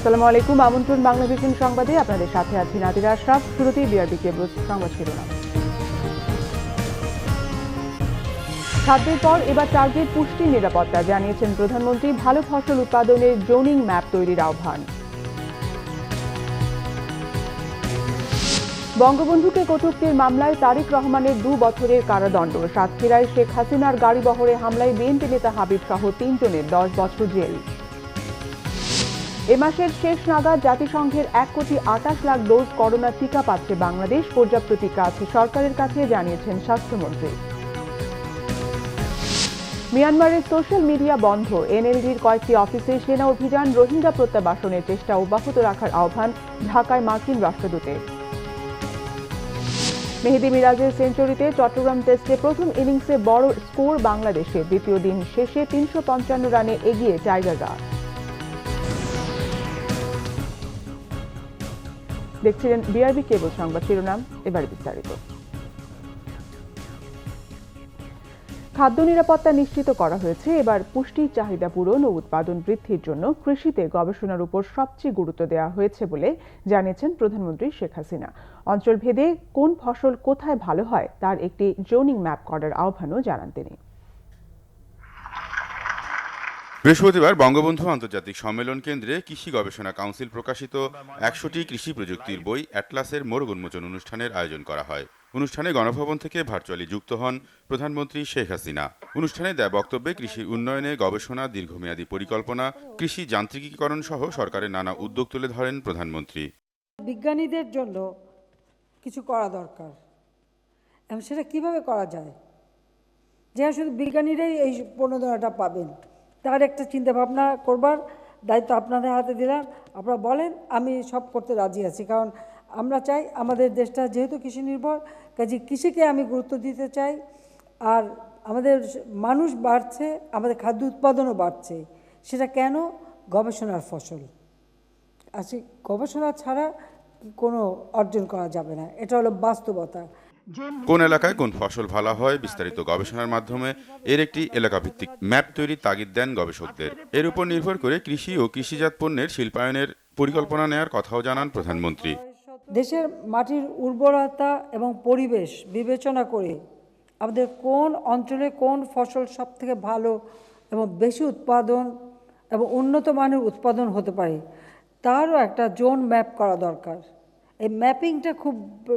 আসসালামু আলাইকুম। আমন্ত্রণ বাংলাভিশন সংবাদে আপনাদের সাথে আছি নাদিরা আশরাফ। শুরুতেই বিআরবি কেবল সংবাদ শিরোনাম। খাদ্যের পর এবার টার্গেট পুষ্টির নিরাপত্তা, জানিয়েছেন প্রধানমন্ত্রী। ভালো ফসল উৎপাদনের জোনিং ম্যাপ তৈরির আহ্বান। বঙ্গবন্ধুকে কটূক্তির মামলায় তারেক রহমানের 2 বছরের কারাদণ্ড। সাতক্ষীরায় শেখ হাসিনার গাড়িবহরে হামলায় বিএনপি নেতা হাবিব সহ 3 জনের 10 বছর জেল। এ মাসের শেষ নাগাদ জাতিসংঘের 1,28,00,000 ডোজ করোনা টিকা পাচ্ছে বাংলাদেশ। পর্যাপ্ত টিকা আছে সরকারের কাছে, জানিয়েছেন স্বাস্থ্যমন্ত্রী। মিয়ানমারের সোশ্যাল মিডিয়া বন্ধ। এনএলডির কয়েকটি অফিসে সেনা অভিযান। রোহিঙ্গা প্রত্যাবাসনের চেষ্টা অব্যাহত রাখার আহ্বান ঢাকায় মার্কিন রাষ্ট্রদূতের। মেহেদী মিরাজের সেঞ্চুরিতে চট্টগ্রাম টেস্টে প্রথম ইনিংসে বড় স্কোর বাংলাদেশের। দ্বিতীয় দিন শেষে 355 রানে এগিয়ে টাইগাররা। দেখছিলেন বিআরবি কেবল সংবাদ শিরোনাম, এবার বিস্তারিত। খাদ্য নিরাপত্তা নিশ্চিত করা হয়েছে। এবার পুষ্টির চাহিদা পূরণ ও উৎপাদন বৃদ্ধির জন্য কৃষিতে গবেষণার উপর সবচেয়ে গুরুত্ব দেওয়া হয়েছে বলে জানিয়েছেন প্রধানমন্ত্রী শেখ হাসিনা। অঞ্চলভেদে কোন ফসল কোথায় ভালো হয় তার একটি জোনিং ম্যাপ করার আহ্বানও জানান তিনি। বৃহস্পতিবার বঙ্গবন্ধু আন্তর্জাতিক সম্মেলন কেন্দ্রে কৃষি গবেষণা কাউন্সিল প্রকাশিত 100টি কৃষি প্রযুক্তির বই অ্যাটলাসের মোড়ক উন্মোচন অনুষ্ঠানের আয়োজন করা হয়। অনুষ্ঠানে গণভবন থেকে ভার্চুয়ালি যুক্ত হন প্রধানমন্ত্রী শেখ হাসিনা। অনুষ্ঠানে দেয়া বক্তব্যে কৃষির উন্নয়নে গবেষণা, দীর্ঘমেয়াদী পরিকল্পনা, কৃষি যান্ত্রিকীকরণ সহ সরকারের নানা উদ্যোগ তুলে ধরেন প্রধানমন্ত্রী। বিজ্ঞানীদের জন্য কিছু করা দরকার, এবং সেটা কিভাবে করা যায়, যে শুধু বিজ্ঞানীরাই এই প্রণোদনাটা পাবেন, তার একটা চিন্তা ভাবনা করবার দায়িত্ব আপনাদের হাতে দিলাম। আপনারা বলেন, আমি সব করতে রাজি আছি, কারণ আমরা চাই আমাদের দেশটা যেহেতু কৃষি নির্ভর, কাজে কৃষিকে আমি গুরুত্ব দিতে চাই। আর আমাদের মানুষ বাড়ছে, আমাদের খাদ্য উৎপাদনও বাড়ছে। সেটা কেন? গবেষণার ফসল। আসলে গবেষণা ছাড়া কোনো অর্জন করা যাবে না, এটা হলো বাস্তবতা। কোন এলাকায় কোন ফসল ভালো হয় বিস্তারিত গবেষণার মাধ্যমে এর একটি এলাকাভিত্তিক ম্যাপ তৈরির তাগিদ দেন গবেষকদের। এর উপর নির্ভর করে কৃষি ও কৃষিজাত পণ্যের শিল্পায়নের পরিকল্পনা নেওয়ার কথাও জানান প্রধানমন্ত্রী। দেশের মাটির উর্বরতা এবং পরিবেশ বিবেচনা করে আমাদের কোন অঞ্চলে কোন ফসল সব থেকে ভালো এবং বেশি উৎপাদন এবং উন্নত মানের উৎপাদন হতে পারে, তারও একটা জোন ম্যাপ করা দরকার। এই ম্যাপিংটা খুব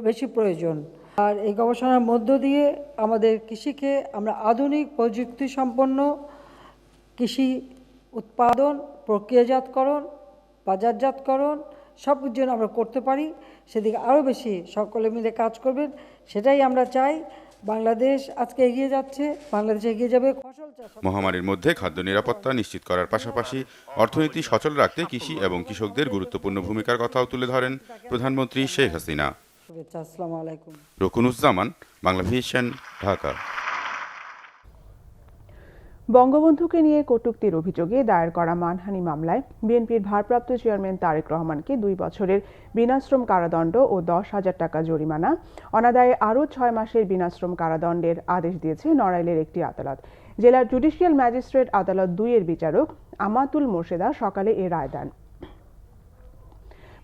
বেশি প্রয়োজন। আর এই গবেষণার মধ্য দিয়ে আমাদের কৃষিকে আমরা আধুনিক প্রযুক্তি সম্পন্ন কৃষি উৎপাদন, প্রক্রিয়াজাতকরণ, বাজারজাতকরণ সব জন্য আমরা করতে পারি, সেদিকে আরও বেশি সকলে মিলে কাজ করবেন, সেটাই আমরা চাই। বাংলাদেশ আজকে এগিয়ে যাচ্ছে, বাংলাদেশ এগিয়ে যাবে ফসল চাষ। মহামারীর মধ্যে খাদ্য নিরাপত্তা নিশ্চিত করার পাশাপাশি অর্থনীতি সচল রাখতে কৃষি এবং কৃষকদের গুরুত্বপূর্ণ ভূমিকার কথাও তুলে ধরেন প্রধানমন্ত্রী শেখ হাসিনা। শুভেচ্ছা, আসসালামু আলাইকুম। রকুনুজ্জামান, বাংলাভিশন, ঢাকা। বঙ্গবন্ধুকে নিয়ে কটূক্তির অভিযোগে দায়ের করা মানহানি মামলায় বিএনপির ভারপ্রাপ্ত চেয়ারম্যান তারেক রহমানকে 2 বছরের বিনাশ্রম কারাদণ্ড ও 10,000 টাকা জরিমানা, অনাদায়ে আরও 6 মাসের বিনাশ্রম কারাদণ্ডের আদেশ দিয়েছে নড়াইলের একটি আদালত। জেলার জুডিশিয়াল ম্যাজিস্ট্রেট আদালত 2-এর বিচারক আমাতুল মোর্শেদা সকালে এ রায় দেন।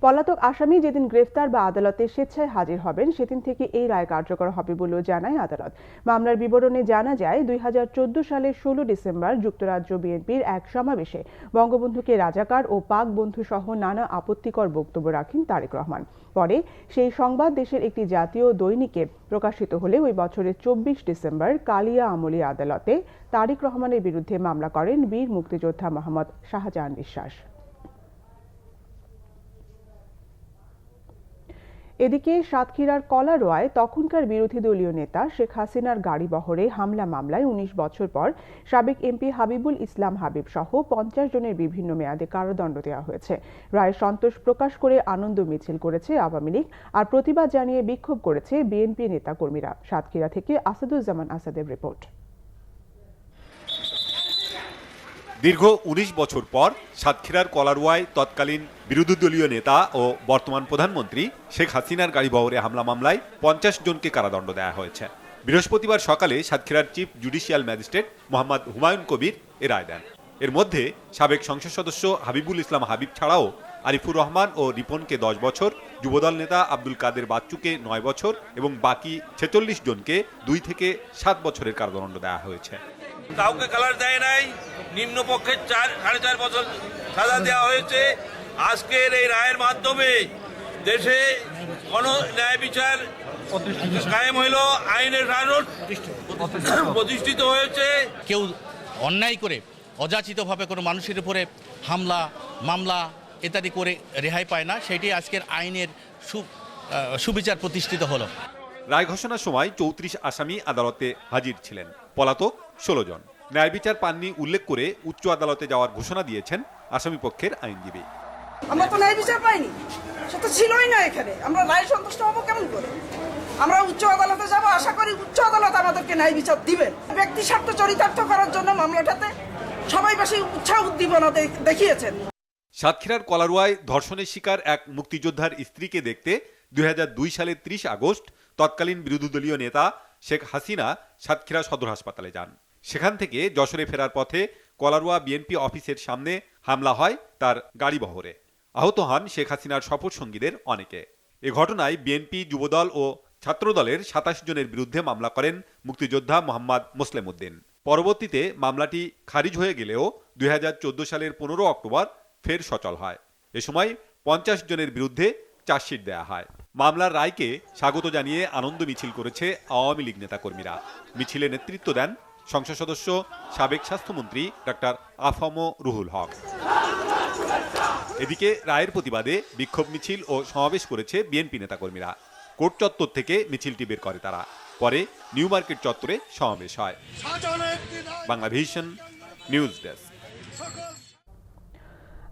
পলাতক আসামি যেদিন গ্রেফতার বা আদালতে স্বেচ্ছায় হাজির হবেন সেদিন থেকে এই রায় কার্যকর হবে বলেও জানায় আদালত। মামলার বিবরণে জানা যায়, 2014 সালের 16 ডিসেম্বর যুক্তরাজ্য বিএনপির এক সমাবেশে বঙ্গবন্ধুকে রাজাকার ও পাক বন্ধু সহ নানা আপত্তিকর বক্তব্য রাখেন তারেক রহমান। পরে সেই সংবাদ দেশের একটি জাতীয় দৈনিকে প্রকাশিত হলে ওই বছরের 24 ডিসেম্বর কালিয়া আমলি আদালতে তারেক রহমানের বিরুদ্ধে মামলা করেন বীর মুক্তিযোদ্ধা মোহাম্মদ শাহজাহান বিশ্বাস। এদিকে সাতক্ষীরার কলারোয়ায় তখনকার বিরোধী দলীয় নেতা শেখ হাসিনার গাড়িবহরে হামলা মামলায় 19 বছর পর সাবেক এমপি হাবিবুল ইসলাম হাবিব সহ 50 জনের বিভিন্ন মেয়াদে কারাদণ্ড দেওয়া হয়েছে। রায়ে সন্তোষ প্রকাশ করে আনন্দ মিছিল করেছে আওয়ামী লীগ, আর প্রতিবাদ জানিয়ে বিক্ষোভ করেছে বিএনপি নেতাকর্মীরা। সাতক্ষীরা থেকে আসাদুজ্জামান আসাদের রিপোর্ট। দীর্ঘ 19 বছর পর সাতক্ষীরার কলারোয়ায় তৎকালীন বিরোধী দলীয় নেতা ও বর্তমান প্রধানমন্ত্রী শেখ হাসিনার গাড়িবহরে হামলা মামলায় 50 জনকে কারাদণ্ড দেওয়া হয়েছে। বৃহস্পতিবার সকালে সাতক্ষীরার chief judicial magistrate Mohammad Humayun Kabir এ রায় দেন। এর মধ্যে সাবেক সংসদ সদস্য হাবিবুল ইসলাম হাবিব ছাড়াও আরিফুর রহমান ও রিপনকে 10 বছর, যুবদল নেতা আব্দুল কাদের বাচ্চুকে 9 বছর এবং বাকি 46 জনকে 2 থেকে 7 বছরের কারাদণ্ড দেওয়া হয়েছে। কাউকে কালার দেয় নাই, নিম্নপক্ষের 4.5 বছর সাজা দেওয়া হয়েছে। আজকের এই রায়ের মাধ্যমে দেশে গণ ন্যায় বিচার কায়েম হইল, আইনের শাসন প্রতিষ্ঠিত হয়েছে। কেউ অন্যায় করে অযাচিতভাবে কোনো মানুষের উপরে হামলা মামলা ইত্যাদি করে রেহাই পায় না, সেটি আজকের আইনের সুবিচার প্রতিষ্ঠিত হলো। রায় ঘোষণার সময় 34 আসামি আদালতে হাজির ছিলেন, পলাতক 16 জন। ন্যায় বিচার পাননি উল্লেখ করে উচ্চ আদালতে যাওয়ার ঘোষণা দিয়েছেন আসামি পক্ষের আইনজীবী। আমরা তো ন্যায় বিচার পাইনি, সে তো ছিলই না এখানে, আমরা রায় সন্তুষ্ট হবো কেমন করে? আমরা উচ্চ আদালতে যাব, আশা করি উচ্চ আদালত আমাদেরকে ন্যায় বিচার দিবেন। ব্যক্তি স্বার্থ চরিতার্থ করার জন্য মামলাটাতে সবাই বেশি উৎসাহ উদ্দীপনা দেখিয়েছেন। সাতক্ষীরার কলারোয়ায় ধর্ষণের শিকার এক মুক্তিযোদ্ধার স্ত্রীকে দেখতে 2002 সালের 30 আগস্ট তৎকালীন বিরোধী দলীয় নেতা শেখ হাসিনা সাতক্ষীরা সদর হাসপাতালে যান। সেখান থেকে যশোরে ফেরার পথে কলারোয়া বিএনপি অফিসের সামনে হামলা হয় তার গাড়িবহরে। আহত হন শেখ হাসিনার সফর সঙ্গীদের অনেকে। এ ঘটনায় বিএনপি, যুবদল ও ছাত্রদলের 27 জনের বিরুদ্ধে মামলা করেন মুক্তিযোদ্ধা মোহাম্মদ মোসলেম উদ্দিন। পরবর্তীতে মামলাটি খারিজ হয়ে গেলেও 2014 সালের 15 অক্টোবর ফের সচল হয়। এ সময় 50 জনের বিরুদ্ধে চার্জশিট দেয়া হয়। মামলার রায়কে স্বাগত জানিয়ে আনন্দ মিছিল করেছে আওয়ামী লীগ নেতাকর্মীরা। মিছিলে নেতৃত্ব দেন সংসদ সদস্য সাবেক স্বাস্থ্যমন্ত্রী ডাক্তার আফম রুহুল হক। এদিকে রায়ের প্রতিবাদে বিক্ষোভ মিছিল ও সমাবেশ করেছে বিএনপি নেতাকর্মীরা। কোর্ট চত্বর থেকে মিছিলটি বের করে তারা। পরে নিউ মার্কেট চত্বরে সমাবেশ হয়। Banglavision news desk.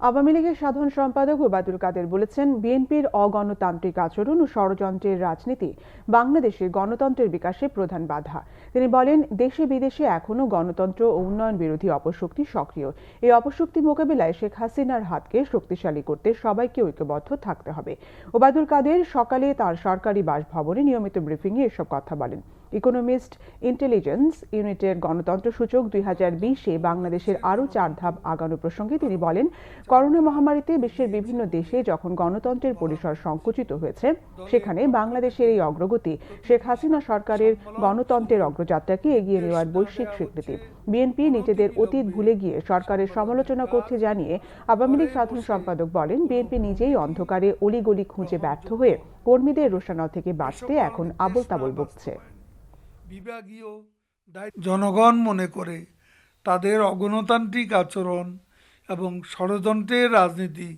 আওয়ামী লীগের সাধারণ সম্পাদক ওবায়দুল কাদের বলেছেন, বিএনপির অগণতান্ত্রিক আচরণ ও ষড়যন্ত্রের রাজনীতি বাংলাদেশের গণতন্ত্রের বিকাশে প্রধান বাধা। তিনি বলেন, দেশে বিদেশে এখনও গণতন্ত্র ও উন্নয়ন বিরোধী অপশক্তি সক্রিয়। এই অপশক্তি মোকাবিলায় শেখ হাসিনার হাতকে শক্তিশালী করতে সবাইকে ঐক্যবদ্ধ থাকতে হবে। ওবায়দুল কাদের সকালে তার সরকারি বাসভবনে নিয়মিত ব্রিফিংয়ে এসব কথা বলেন। ইকোনমিস্ট ইন্টেলিজেন্স ইউনিটের গণতন্ত্র সূচক 2020-এ বাংলাদেশের আরও 4 ধাপ আগানো প্রসঙ্গে তিনি বলেন, করোনা মহামারীতে বিশ্বের বিভিন্ন দেশে যখন গণতন্ত্রের পরিসর সংকুচিত হয়েছে, সেখানে বাংলাদেশের এই অগ্রগতি শেখ হাসিনা সরকারের গণতন্ত্রের অগ্রযাত্রাকে এগিয়ে নেওয়ার বৈশ্বিক স্বীকৃতি। বিএনপি নিজেদের অতীত ভুলে গিয়ে সরকারের সমালোচনা করতে জানিয়ে আওয়ামী লীগ সাধারণ সম্পাদক বলেন, বিএনপি নিজেই অন্ধকারে অলিগলি খুঁজে ব্যর্থ হয়ে কর্মীদের রোষানল থেকে বাঁচতে এখন আবোল তাবোল বকছে। বিভাগীয় জনগণ মনে করে তাদের অগণতান্ত্রিক আচরণ এবং ষড়যন্ত্রের রাজনীতি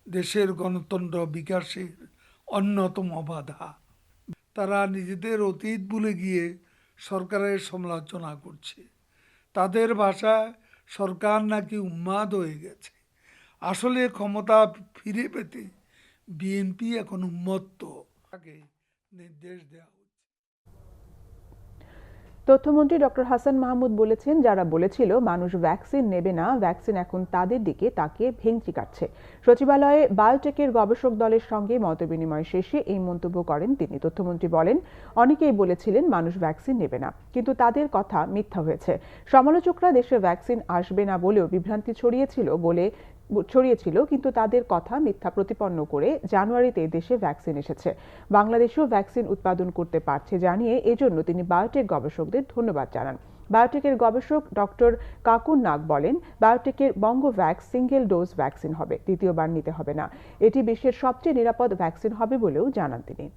দেশের গণতন্ত্র বিকাশের অন্যতম বাধা। তারা নিজেদের অতীত ভুলে গিয়ে সরকারের সমালোচনা করছে। তাদের ভাষায় সরকার নাকি উন্মাদ হয়ে গেছে। আসলে ক্ষমতা ফিরে পেতে বিএনপি এখন উন্মত্ত, তাকে নির্দেশ দেওয়া। তথ্যমন্ত্রী ডক্টর হাসান মাহমুদ বলেছেন, যারা বলেছিল মানুষ ভ্যাকসিন নেবে না, ভ্যাকসিন এখন তাদের দিকে তাকিয়ে ভেঙচি কাটছে। সচিবালয়ে বায়োটেকের গবেষক দলের সঙ্গে মতবিনিময় শেষে এই মন্তব্য করেন তিনি। তথ্যমন্ত্রী বলেন, অনেকেই বলেছিলেন মানুষ ভ্যাকসিন নেবে না, কিন্তু তাদের কথা মিথ্যা হয়েছে। সমালোচকরা দেশে ভ্যাকসিন আসবে না বলেও বিভ্রান্তি ছড়িয়েছিল, কিন্তু তাদের কথা মিথ্যা প্রতিপন্ন করে জানুয়ারিতে দেশে ভ্যাকসিন এসেছে। বাংলাদেশেও ভ্যাকসিন উৎপাদন করতে পারছে জানিয়ে এজন্য তিনি বায়োটেক গবেষকদের ধন্যবাদ জানান। বায়োটেকের গবেষক ডক্টর কাকুন নাগ বলেন, বায়োটেকের বঙ্গোভ্যাক্স সিঙ্গেল ডোজ ভ্যাকসিন হবে, দ্বিতীয়বার নিতে হবে না। এটি বিশ্বের সবচেয়ে নিরাপদ ভ্যাকসিন হবে বলেও জানান তিনি।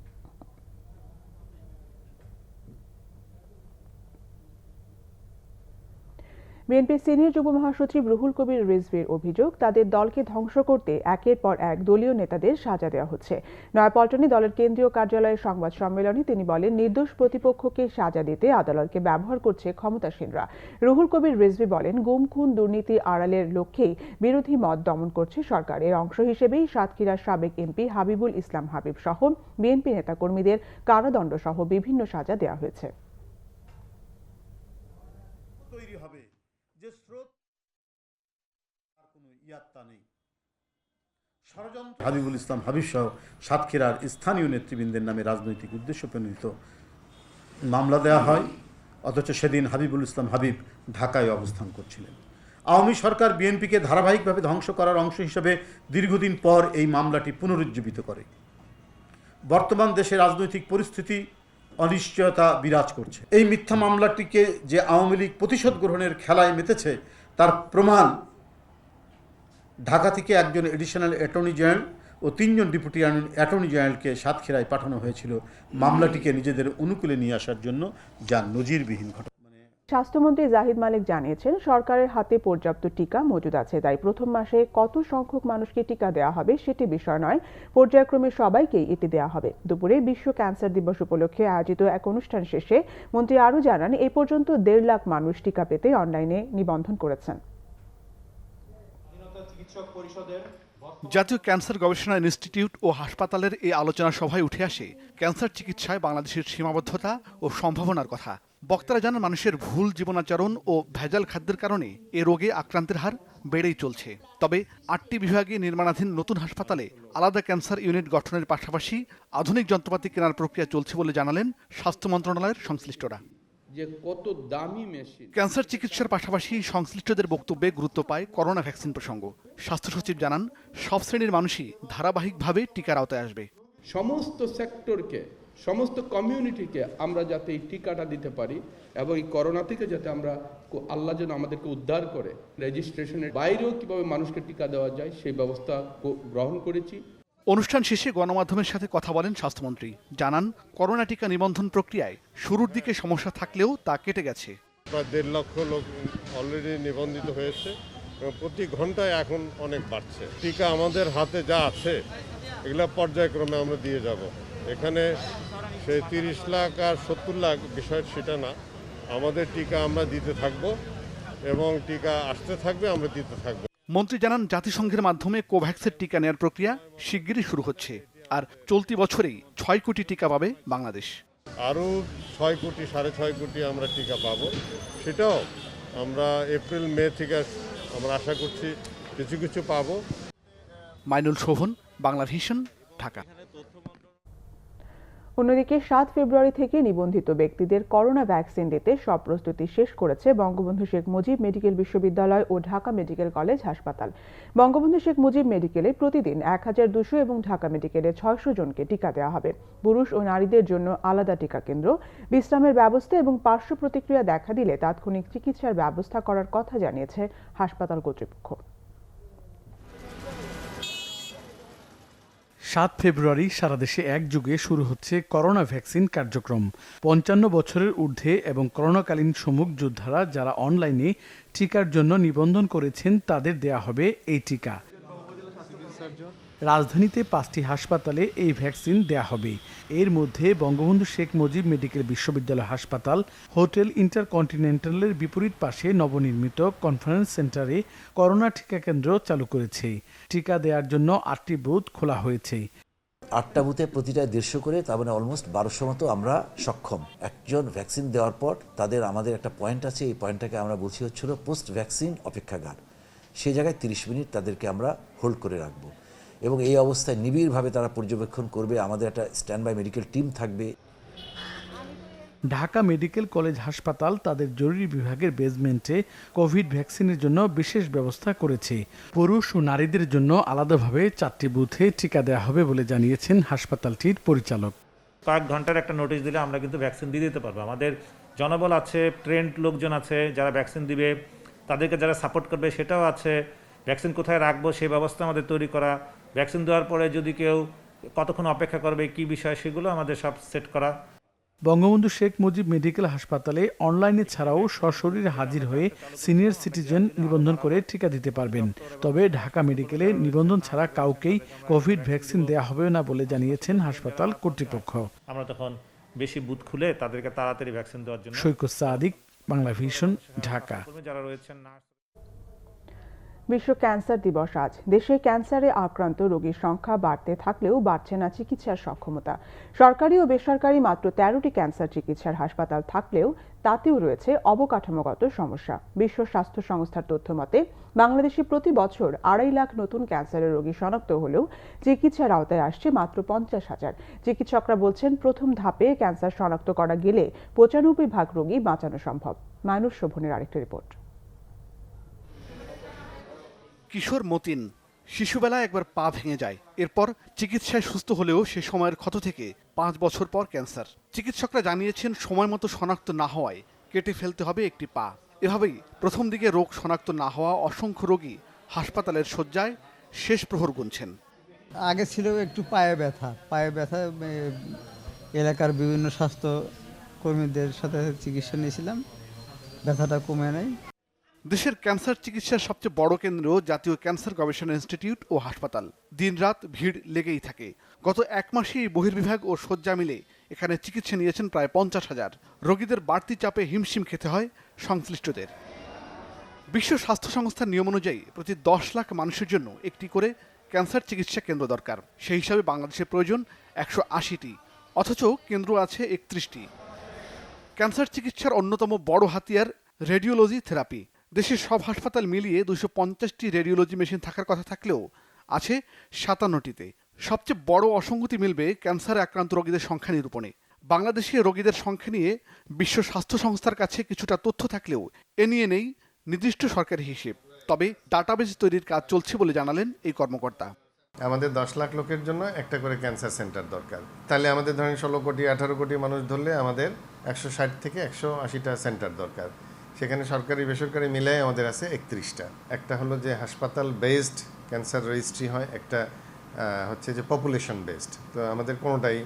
বিএনপির সিনিয়র যুগ্ম মহাসচিব রুহুল কবির রিজভীর অভিযোগ, তাদের দলকে ধ্বংস করতে একের পর এক দলীয় নেতাদের সাজা দেওয়া হচ্ছে। নয়াপল্টনে দলের কেন্দ্রীয় কার্যালয়ের সংবাদ সম্মেলনে তিনি বলেন, নির্দোষ প্রতিপক্ষকে সাজা দিতে আদালতকে ব্যবহার করছে ক্ষমতাসীনরা। রুহুল কবির রিজভী বলেন, গুম খুন দুর্নীতি আড়ালের লক্ষ্যেই বিরোধী মত দমন করছে সরকার। এর অংশ হিসেবেই সাতক্ষীরার সাবেক এমপি হাবিবুল ইসলাম হাবিব সহ বিএনপি নেতাকর্মীদের কারাদণ্ড সহ বিভিন্ন সাজা দেওয়া হয়েছে। যে স্রোত আর কোনো ইয়াত্তা নেই। ষড়যন্ত্র হাবিবুল ইসলাম হাবিব সহ সাতক্ষীরার স্থানীয় নেতৃবৃন্দের নামে রাজনৈতিক উদ্দেশ্য প্রণোদিত মামলা দেওয়া হয়, অথচ সেদিন হাবিবুল ইসলাম হাবিব ঢাকায় অবস্থান করছিলেন। আওয়ামী সরকার বিএনপিকে ধারাবাহিকভাবে ধ্বংস করার অংশ হিসেবে দীর্ঘদিন পর এই মামলাটি পুনরুজ্জীবিত করে। বর্তমান দেশের রাজনৈতিক পরিস্থিতি অনিশ্চয়তা বিরাজ করছে। এই মিথ্যা মামলাটিকে যে আওয়ামী লীগ প্রতিশোধ গ্রহণের খেলায় মেতেছে তার প্রমাণ ঢাকা থেকে একজন এডিশনাল অ্যাটর্নি জেনারেল ও 3 জন ডেপুটি অ্যাটর্নি জেনারেলকে সাতক্ষীরায় পাঠানো হয়েছিল মামলাটিকে নিজেদের অনুকূলে নিয়ে আসার জন্য, যা নজিরবিহীন ঘটনা। স্বাস্থ্যমন্ত্রী জাহিদ মালিক জানিয়েছেন, সরকারের হাতে পর্যাপ্ত টিকা মজুদ আছে, তাই প্রথম মাসে কত সংখ্যক মানুষকে টিকা দেওয়া হবে সেটি বিষয় নয়, পর্যায়ক্রমে সবাইকেই এটি দেওয়া হবে। দুপুরে বিশ্ব ক্যান্সার দিবস উপলক্ষে আয়োজিত এক অনুষ্ঠান শেষে মন্ত্রী আরও জানান, এ পর্যন্ত 1.5 লাখ মানুষ টিকা পেতে অনলাইনে নিবন্ধন করেছেন। জাতীয় ক্যান্সার গবেষণা ইনস্টিটিউট ও হাসপাতালের এই আলোচনা সভায় উঠে আসে ক্যান্সার চিকিৎসায় বাংলাদেশের সীমাবদ্ধতা ও সম্ভাবনার কথা। বক্তারা জানান, মানুষের ভুল জীবনাচরণ ও ভেজাল খাদ্যের কারণে এ রোগে আক্রান্তের হার বেড়েই চলছে। তবে 8টি বিভাগে নির্মাণাধীন নতুন হাসপাতালে আলাদা ক্যান্সার ইউনিট গঠনের পাশাপাশি আধুনিক যন্ত্রপাতি কেনার প্রক্রিয়া চলছে বলে জানালেন স্বাস্থ্য মন্ত্রণালয়ের সংশ্লিষ্টরা। যে কত দামি মেশিন। ক্যান্সার চিকিৎসার পাশাপাশি সংশ্লিষ্টদের বক্তব্যে গুরুত্ব পায় করোনা ভ্যাকসিন প্রসঙ্গ। স্বাস্থ্য সচিব জানান, সব শ্রেণীর মানুষই ধারাবাহিকভাবে টিকার আওতায় আসবে। সমস্ত সেক্টরকে, সমস্ত কমিউনিটিকে আমরা যাতে এই টিকাটা দিতে পারি এবং এই করোনা থেকে যাতে আমরা, আল্লাহ যেন আমাদেরকে উদ্ধার করে, রেজিস্ট্রেশনের বাইরেও কিভাবে মানুষকে টিকা দেওয়া যায় সেই ব্যবস্থা গ্রহণ করেছি। অনুষ্ঠান শেষে গণমাধ্যমের সাথে কথা বলেন স্বাস্থ্যমন্ত্রী। জানান, করোনা টিকা নিবন্ধন প্রক্রিয়ায় শুরুর দিকে সমস্যা থাকলেও তা কেটে গেছে। প্রায় 1.5 লক্ষ লোক অলরেডি নিবন্ধিত হয়েছে এবং প্রতি ঘন্টায় এখন অনেক বাড়ছে। টিকা আমাদের হাতে যা আছে এগুলা পর্যায়ক্রমে আমরা দিয়ে যাব। এখানে সেই 30 লাখ আর 70 লাখ বিষয় সেটা না, আমাদের টিকা আমরা দিতে থাকব এবং টিকা আসতে থাকবে, আমরা দিতে থাকবো। মন্ত্রী জানান, জাতিসংঘের মাধ্যমে কোভ্যাক্সের টিকা নেওয়ার প্রক্রিয়া শিগগিরই শুরু হচ্ছে, আর চলতি বছরেই 6 কোটি টিকা পাবে বাংলাদেশ। আরও 6 কোটি 6.5 কোটি আমরা টিকা পাবো, সেটাও আমরা এপ্রিল মে থেকে আমরা আশা করছি কিছু কিছু পাবো। মাইনুল শোভন, বাংলা ভিশন, ঢাকা। অন্যদিকে 7 ফেব্রুয়ারি থেকে নিবন্ধিত ব্যক্তিদের করোনা ভ্যাকসিন দিতে সব প্রস্তুতি শেষ করেছে বঙ্গবন্ধু শেখ মুজিব মেডিকেল বিশ্ববিদ্যালয় ও ঢাকা মেডিকেল কলেজ হাসপাতাল। বঙ্গবন্ধু শেখ মুজিব মেডিকেলে প্রতিদিন 1200 এবং ঢাকা মেডিকেলে 600 জনকে টিকা দেওয়া হবে। পুরুষ ও নারীদের জন্য আলাদা টিকা কেন্দ্র, বিশ্রামের ব্যবস্থা এবং পার্শ্ব প্রতিক্রিয়া দেখা দিলে তাৎক্ষণিক চিকিৎসার ব্যবস্থা করার কথা জানিয়েছে হাসপাতাল কর্তৃপক্ষ। 7 ফেব্রুয়ারি সারা দেশে একযোগে শুরু হচ্ছে করোনা ভ্যাকসিন কার্যক্রম। 55 বছরের ঊর্ধ্বে এবং করোনাকালীন সম্মুখ যোদ্ধারা যারা অনলাইনে টিকার জন্য নিবন্ধন করেছেন তাদের দেয়া হবে এই টিকা। রাজধানীতে 5টি হাসপাতালে এই ভ্যাকসিন দেয়া হবে। এর মধ্যে বঙ্গবন্ধু শেখ মুজিব মেডিকেল বিশ্ববিদ্যালয় হাসপাতাল হোটেল ইন্টারকন্টিনেন্টালের বিপরীত পাশে নবনির্মিত কনফারেন্স সেন্টারে করোনা টিকা কেন্দ্র চালু করেছে। টিকা দেওয়ার জন্য 8টি বুথ খোলা হয়েছে। 8টা বুথে প্রতিটা 150 করে, তার মানে অলমোস্ট 1200 মতো আমরা সক্ষম। একজন ভ্যাকসিন দেওয়ার পর আমাদের একটা পয়েন্ট আছে, এই পয়েন্টটাকে আমরা বলছি হচ্ছিল পোস্ট ভ্যাকসিন অপেক্ষাগার। সেই জায়গায় 30 মিনিট তাদেরকে আমরা হোল্ড করে রাখবো এবং এই অবস্থায় নিবিড়ভাবে তারা পর্যবেক্ষণ করবে। আমাদের একটা স্ট্যান্ড বাই মেডিকেল টিম থাকবে। ঢাকা মেডিকেল কলেজ হাসপাতাল তাদের জরুরি বিভাগের বেসমেন্টে কোভিড ভ্যাকসিনের জন্য বিশেষ ব্যবস্থা করেছে। পুরুষ ও নারীদের জন্য আলাদাভাবে 4টি বুথে টিকা দেওয়া হবে বলে জানিয়েছেন হাসপাতালটির পরিচালক। কয়েক ঘন্টার একটা নোটিশ দিলে আমরা কিন্তু ভ্যাকসিন দিয়ে দিতে পারবো। আমাদের জনবল আছে, ট্রেন্ড লোকজন আছে যারা ভ্যাকসিন দিবে, তাদেরকে যারা সাপোর্ট করবে সেটাও আছে। ভ্যাকসিন কোথায় রাখবো সেই ব্যবস্থা আমাদের তৈরি করা। ভ্যাকসিন দেওয়ার পরে যদি কেউ কতক্ষণ অপেক্ষা করবে, কি বিষয়, সেগুলো আমাদের সব সেট করা। বঙ্গবন্ধু শেখ মুজিব মেডিকেল হাসপাতালে অনলাইনে ছাড়াও সশরীরে হাজির হয়ে সিনিয়র সিটিজেন নিবন্ধন করে টিকা দিতে পারবেন। তবে ঢাকা মেডিকেলে নিবন্ধন ছাড়া কাউকেই কোভিড ভ্যাকসিন দেওয়া হবে না বলে জানিয়েছেন হাসপাতাল কর্তৃপক্ষ। আমরা তখন বেশি বুথ খুলে তাদেরকে তাড়াতাড়ি ভ্যাকসিন দেওয়ার জন্য। সৈকত সাদিক, বাংলা ভিশন, ঢাকা। যারা রয়েছেন না। বিশ্ব ক্যান্সার দিবস আজ। দেশে ক্যান্সারে আক্রান্ত রোগীর সংখ্যা বাড়তে থাকলেও বাড়ছে না চিকিৎসার সক্ষমতা। সরকারি ও বেসরকারি মাত্র 13টি ক্যান্সার চিকিৎসার হাসপাতাল থাকলেও তাতেও রয়েছে অবকাঠামোগত সমস্যা। বিশ্ব স্বাস্থ্য সংস্থার তথ্য মতে বাংলাদেশে প্রতি বছর 2.5 লাখ নতুন ক্যান্সারের রোগী শনাক্ত হলেও চিকিৎসার আওতায় আসছে মাত্র 50,000। চিকিৎসকরা বলছেন, প্রথম ধাপে ক্যান্সার শনাক্ত করা গেলে 95% রোগী বাঁচানো সম্ভব। মাইনুল শোভনের আরেকটি রিপোর্ট। কিশোর মতিন। শিশুবেলায় একবার পা ভেঙে যায়, এরপর চিকিৎসায় সুস্থ হলেও সে সময়ের ক্ষত থেকে 5 বছর পর ক্যান্সার। চিকিৎসকরা জানিয়েছেন সময় মতো শনাক্ত না হওয়ায় কেটে ফেলতে হবে একটি পা। এভাবেই প্রথম দিকে রোগ শনাক্ত না হওয়া অসংখ্য রোগী হাসপাতালের শয্যায় শেষ প্রহর গুনছেন। আগে ছিল একটু পায়ে ব্যথা এলাকার বিভিন্ন স্বাস্থ্য কর্মীদের সাথে চিকিৎসা নিয়েছিলাম, ব্যথাটা কমে নেয়। দেশের ক্যান্সার চিকিৎসার সবচেয়ে বড় কেন্দ্র জাতীয় ক্যান্সার গবেষণা ইনস্টিটিউট ও হাসপাতাল। দিনরাত ভিড় লেগেই থাকে। গত 1 মাসেই বহির্বিভাগ ও শয্যা মিলে এখানে চিকিৎসা নিয়েছেন প্রায় 50,000। রোগীদের বাড়তি চাপে হিমশিম খেতে হয় সংশ্লিষ্টদের। বিশ্ব স্বাস্থ্য সংস্থার নিয়ম অনুযায়ী প্রতি 10 লাখ মানুষের জন্য একটি করে ক্যান্সার চিকিৎসা কেন্দ্র দরকার। সেই হিসাবে বাংলাদেশের প্রয়োজন 180টি, অথচ কেন্দ্র আছে 31টি। ক্যান্সার চিকিৎসার অন্যতম বড় হাতিয়ার রেডিওলজি থেরাপি। দেশের সব হাসপাতাল মিলিয়ে 250টি রেডিওলজি মেশিন থাকার কথা থাকলেও আছে 57টিতে। সবচেয়ে বড় অসঙ্গতি মিলবে ক্যান্সারে আক্রান্ত রোগীদের সংখ্যা নিরূপণে। বাংলাদেশে রোগীদের সংখ্যা নিয়ে বিশ্ব স্বাস্থ্য সংস্থার কাছে কিছুটা তথ্য থাকলেও এ নিয়ে নেই নির্দিষ্ট সরকারি হিসেব। তবে ডাটাবেজ তৈরির কাজ চলছে বলে জানালেন এই কর্মকর্তা। আমাদের 10 লাখ লোকের জন্য একটা করে ক্যান্সার সেন্টার দরকার। তাহলে আমাদের ধরেন 16 কোটি 18 কোটি মানুষ ধরলে আমাদের 160 থেকে 180টা সেন্টার দরকার। সেখানে সরকারি বেসরকারি মিলাই আমাদের আছে 31টা। একটা হলো যে হাসপাতাল বেসড ক্যান্সার রেজিস্ট্রি হয়, একটা হচ্ছে যে পপুলেশন বেসড। তো আমাদের কোনোটাই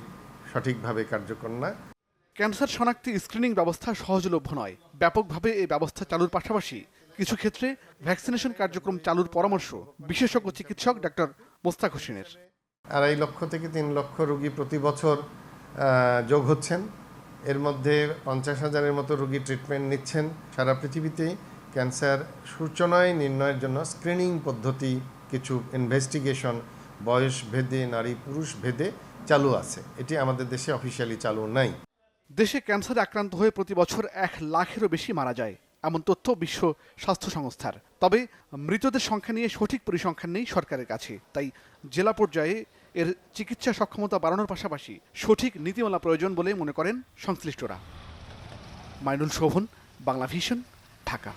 সঠিকভাবে কার্যকর না। ক্যান্সার শনাক্তে স্ক্রিনিং ব্যবস্থা সহজলভ্য নয়। ব্যাপকভাবে এই ব্যবস্থা চালুর পাশাপাশি কিছু ক্ষেত্রে ভ্যাকসিনেশন কার্যক্রম চালুর পরামর্শ বিশেষজ্ঞ চিকিৎসক ডাক্তার মোস্তাক হোসেনের। 2.5 লক্ষ থেকে 3 লক্ষ রোগী প্রতি বছর যোগ হচ্ছেন। এর মধ্যে 50,000-এর মতো রোগী ট্রিটমেন্ট নিচ্ছেন। সারা পৃথিবীতেই ক্যান্সার সূচনায় নির্ণয়ের জন্য স্ক্রিনিং পদ্ধতি, কিছু ইনভেস্টিগেশন বয়স ভেদে, নারী পুরুষ ভেদে চালু আছে। এটি আমাদের দেশে অফিসিয়ালি চালু নাই। দেশে ক্যান্সারে আক্রান্ত হয়ে প্রতি বছর 1 লাখেরও বেশি মারা যায়, এমন তথ্য বিশ্ব স্বাস্থ্য সংস্থার। তবে মৃতদের সংখ্যা নিয়ে সঠিক পরিসংখ্যান নেই সরকারের কাছে। তাই জেলা পর্যায়ে এর চিকিৎসা সক্ষমতা বাড়ানোর পাশাপাশি সঠিক নীতিমালা প্রয়োজন বলে মনে করেন সংশ্লিষ্টরা। মাইনুল শোভন, বাংলা ভিশন, ঢাকা।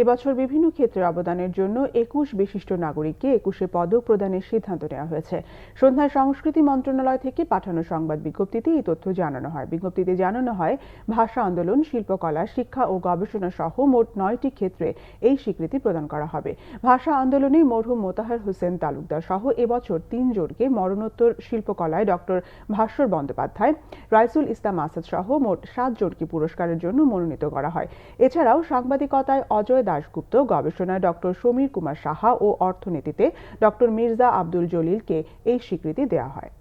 এবছর বিভিন্ন ক্ষেত্রে অবদানের জন্য 21 বিশিষ্ট নাগরিককে 21 পদক প্রদানের সিদ্ধান্ত নেওয়া হয়েছে। সন্ধ্যায় সংস্কৃতি মন্ত্রণালয় থেকে পাঠানো সংবাদ বিজ্ঞপ্তিতে এই তথ্য জানানো হয়। বিজ্ঞপ্তিতে জানানো হয়, ভাষা আন্দোলন, শিল্পকলা, শিক্ষা ও গবেষণা সহ মোট 9টি ক্ষেত্রে এই স্বীকৃতি প্রদান করা হবে। ভাষা আন্দোলনে মরহুম মোতাহার হোসেন তালুকদার সহ এবছর 3 জনকে, মরণোত্তর শিল্পকলায় ডক্টর ভাস্বর বন্দ্যোপাধ্যায়, রাইসুল ইসলাম আসাদ সহ মোট 7 জনকে পুরস্কারের জন্য মনোনীত করা হয়। এছাড়াও সাংবাদিকতায় অজয় দাশগুপ্ত, গবেষণায় ডক্টর সমীর কুমার সাহা ও অর্থনীতিতে ডক্টর মির্জা আব্দুল জলিলকে এই স্বীকৃতি দেওয়া হয়।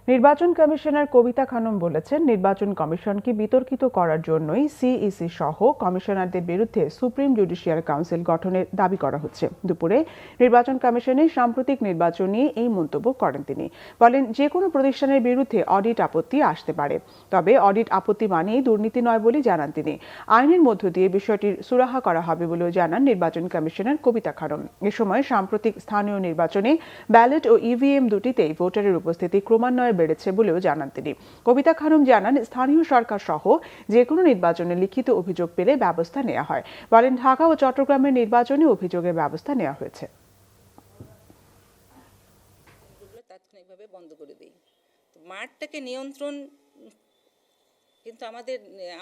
নির্বাচন কমিশনার কবিতা খানম বলেছেন, নির্বাচন কমিশনকে বিতর্কিত করার জন্যই সিইসি সহ কমিশনারদের বিরুদ্ধে সুপ্রিম জুডিশিয়াল কাউন্সিল গঠনের দাবি করা হচ্ছে। দুপুরে নির্বাচন কমিশনের সাম্প্রতিক নির্বাচন নিয়ে এই মন্তব্য করেন তিনি। বলেন, যে কোনো প্রতিষ্ঠানের বিরুদ্ধে অডিট আপত্তি আসতে পারে, তবে অডিট আপত্তি মানেই দুর্নীতি নয় বলে জানান তিনি। আইনের মধ্য দিয়ে বিষয়টির সুরাহা করা হবে বলেও জানান নির্বাচন কমিশনার কবিতা খানম। এ সময় সাম্প্রতিক স্থানীয় নির্বাচনে ব্যালট ও ইভিএম দুটিতেই ভোটারের উপস্থিতি ক্রমান্বয়ে বেড়েছে বলেও জানান তিনি। কবিতা খানম জানান, স্থানীয় সরকার সহ যে কোনো নির্বাচনে লিখিত অভিযোগ পেলে ব্যবস্থা নেওয়া হয়। বলেন, ঢাকা ও চট্টগ্রামের নির্বাচনে অভিযোগের ব্যবস্থা নেওয়া হয়েছে। তাৎক্ষণিকভাবে বন্ধ করে দিই। মাঠটাকে নিয়ন্ত্রণ কিন্তু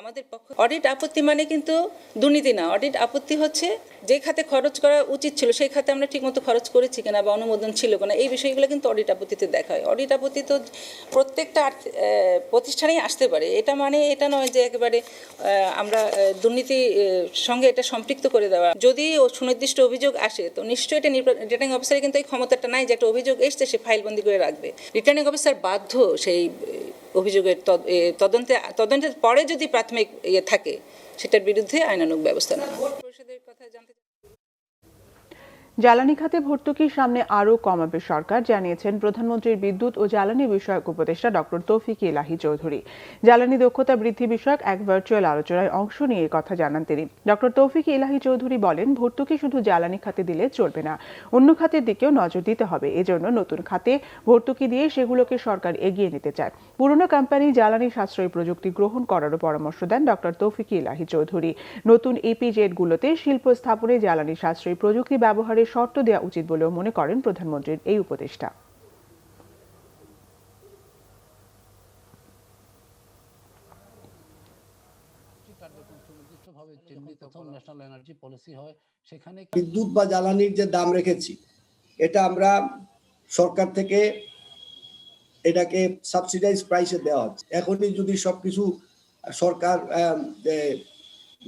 আমাদের পক্ষে অডিট আপত্তি মানে কিন্তু দুর্নীতি না। অডিট আপত্তি হচ্ছে যে খাতে খরচ করা উচিত ছিল সেই খাতে আমরা ঠিকমতো খরচ করেছি কিনা বা অনুমোদন ছিল কিনা, এই বিষয়গুলো কিন্তু অডিট আপত্তিতে দেখা হয়। অডিট আপত্তি তো প্রত্যেকটা প্রতিষ্ঠানেই আসতে পারে। এটা মানে এটা নয় যে একেবারে আমরা দুর্নীতির সঙ্গে এটা সম্পৃক্ত করে দেওয়া। যদি সুনির্দিষ্ট অভিযোগ আসে তো নিশ্চয়ই এটা রিটার্নিং অফিসারের কিন্তু এই ক্ষমতাটা নাই যে একটা অভিযোগ এসছে সে ফাইলবন্দি করে রাখবে। রিটার্নিং অফিসার বাধ্য সেই অভিযোগের তদন্তের পরে যদি প্রাথমিক থাকে সেটার বিরুদ্ধে আইনানুগ ব্যবস্থা নেওয়া। জ্বালানি খাতে ভর্তুকির সামনে আরও কমাবে সরকার, জানিয়েছেন প্রধানমন্ত্রীর বিদ্যুৎ ও জ্বালানি বিষয়ক উপদেষ্টা ডক্টর তৌফিক ইলাহি চৌধুরী। জ্বালানি দক্ষতা বৃদ্ধি বিষয়ক এক ভার্চুয়াল আলোচনায় অংশ নিয়ে কথা জানান তিনি। ডক্টর তৌফিক ইলাহি চৌধুরী বলেন, ভর্তুকি শুধু জ্বালানি খাতে দিলে চলবে না, অন্য খাতের দিকেও নজর দিতে হবে। এজন্য নতুন খাতে ভর্তুকি দিয়ে সেগুলোকে সরকার এগিয়ে নিতে চায়। পুরনো কোম্পানি জ্বালানি সাশ্রয়ী প্রযুক্তি গ্রহণ করারও পরামর্শ দেন ডক্টর তৌফিক ইলাহি চৌধুরী। নতুন ইপিজেডগুলোতে শিল্প স্থাপনে জ্বালানি সাশ্রয়ী প্রযুক্তি ব্যবহারের শর্ত দেওয়া উচিত বলেও মনে করেন প্রধানমন্ত্রীর এই উপদেষ্টা। বিদ্যুৎ বা জ্বালানির যে দাম রেখেছি, এটা আমরা সরকার থেকে এটাকে সাবসিডাইজ প্রাইসে দেওয়া হচ্ছে। এখনই যদি সবকিছু সরকার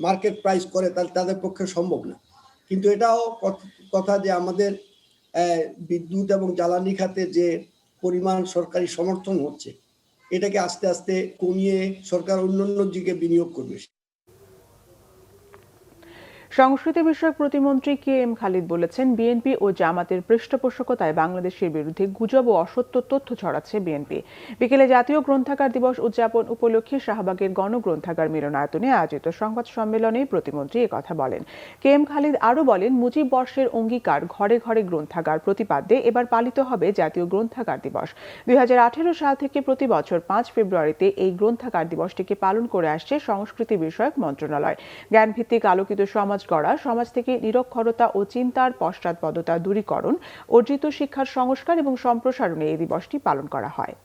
মার্কেট প্রাইস করে তাহলে তাদের পক্ষে সম্ভব না। কিন্তু এটাও কথা যে আমাদের বিদ্যুৎ এবং জ্বালানি খাতে যে পরিমাণ সরকারি সমর্থন হচ্ছে, এটাকে আস্তে আস্তে কমিয়ে সরকার অন্যান্য দিকে বিনিয়োগ করবে। সংস্কৃতি বিষয়ক প্রতিমন্ত্রী কে এম খালিদ বলেছেন, বিএনপি ও জামাতের পৃষ্ঠপোষকতায় বাংলাদেশের বিরুদ্ধে গুজব ও অসত্য তথ্য ছড়াচ্ছে বিএনপি। বিকেলে জাতীয় গ্রন্থাগার দিবস উদযাপন উপলক্ষে শাহবাগের গণগ্রন্থাগার মিলনায়তনে আয়োজিত সংবাদ সম্মেলনে প্রতিমন্ত্রী একথা বলেন। কে এম খালিদ আরও বলেন, মুজিব বর্ষের অঙ্গীকার ঘরে ঘরে গ্রন্থাগার প্রতিপাদ্যে এবার পালিত হবে জাতীয় গ্রন্থাগার দিবস। 2018 সাল থেকে প্রতি বছর 5 ফেব্রুয়ারিতে এই গ্রন্থাগার দিবসটিকে পালন করে আসছে সংস্কৃতি বিষয়ক মন্ত্রণালয়। জ্ঞানভিত্তিক আলোকিত সমাজ গড়া, সমাজ থেকে নিরক্ষরতা ও চিন্তার পশ্চাৎপদতা দূরীকরণ, অর্জিত শিক্ষার সংস্কার এবং সম্প্রসারণে এই দিবসটি পালন করা হয়।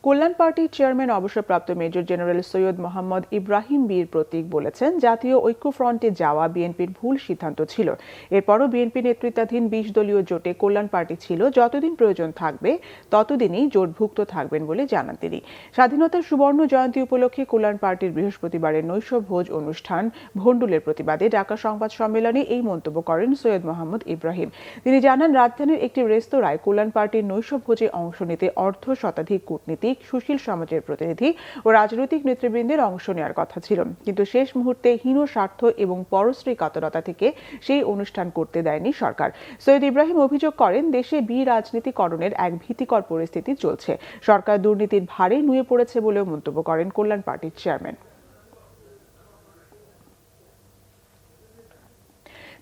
কল্যাণ পার্টির চেয়ারম্যান অবসরপ্রাপ্ত মেজর জেনারেল সৈয়দ মোহাম্মদ ইব্রাহিম বীর প্রতীক বলেছেন, জাতীয় ঐক্যফ্রন্টে যাওয়া বিএনপির ভুল সিদ্ধান্ত ছিল। এরপরও বিএনপি নেতৃত্বাধীন 20 দলীয় জোটে কল্যাণ পার্টি ছিল, যতদিন প্রয়োজন থাকবে ততদিনই জোটভুক্ত থাকবেন বলে জানান তিনি। স্বাধীনতার সুবর্ণ জয়ন্তী উপলক্ষে কল্যাণ পার্টির বৃহস্পতিবারের নৈশ ভোজ অনুষ্ঠান ভণ্ডুলের প্রতিবাদে ঢাকা সংবাদ সম্মেলনে এই মন্তব্য করেন সৈয়দ মোহাম্মদ ইব্রাহিম। তিনি জানান, রাজধানীর একটি রেস্তোরাঁয় কল্যাণ পার্টির নৈশ ভোজে অংশ নিতে অর্ধ শতাধিক কূটনীতিক, সুশীল সমাজের প্রতিনিধি ও রাজনৈতিক নেতৃবৃন্দের অংশ নেওয়ার কথা ছিল, কিন্তু শেষ মুহূর্তে হীন স্বার্থ এবং পরশ্রী কাতরতা থেকে সেই অনুষ্ঠান করতে দেয়নি সরকার। সৈয়দ ইব্রাহিম অভিযোগ করেন, দেশে বিরাজনীতিকরণের এক ভীতিকর পরিস্থিতি চলছে। সরকার দুর্নীতির ভারে নুয়ে পড়েছে বলেও মন্তব্য করেন কল্যাণ পার্টির চেয়ারম্যান।